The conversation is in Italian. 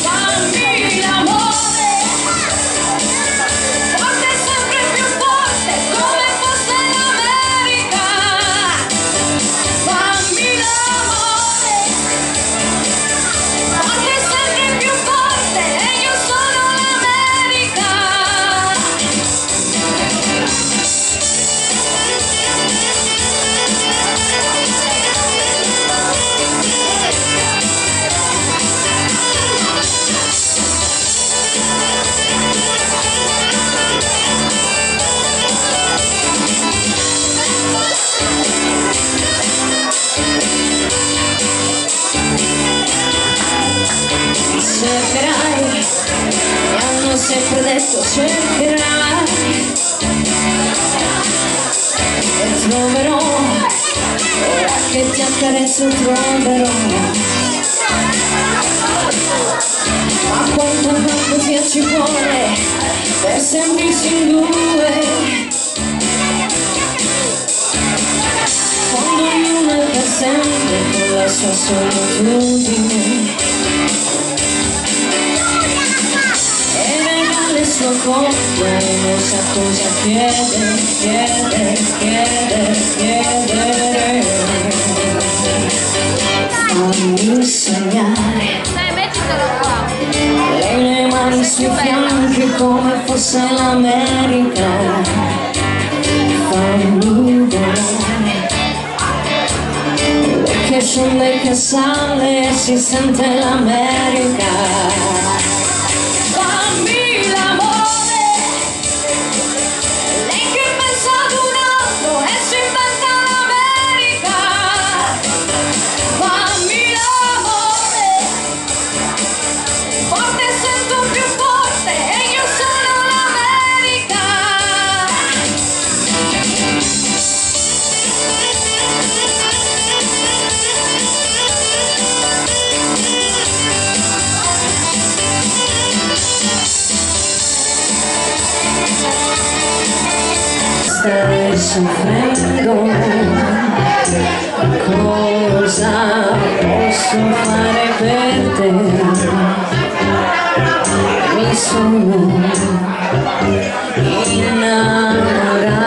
Fammi l'amore, forte sempre più forte, come fosse l'America. Fammi l'amore, forte sempre più forte, e io sono l'America. Cercherai, mi hanno sempre detto cercherai, e troverò, ora che ti accarezzo troverò. Ma quanta fantasia ci vuole per sentirsi in due, quando ognuno è per sempre con la sua solitudine. Suo coppia e non sa cosa chiedere, fammi sognare, lei le mani sui fianchi come fosse l'America, fammi volare, che scende e che sale si sente l'America. Stai soffrendo, cosa posso fare per te? Mi sono innamorato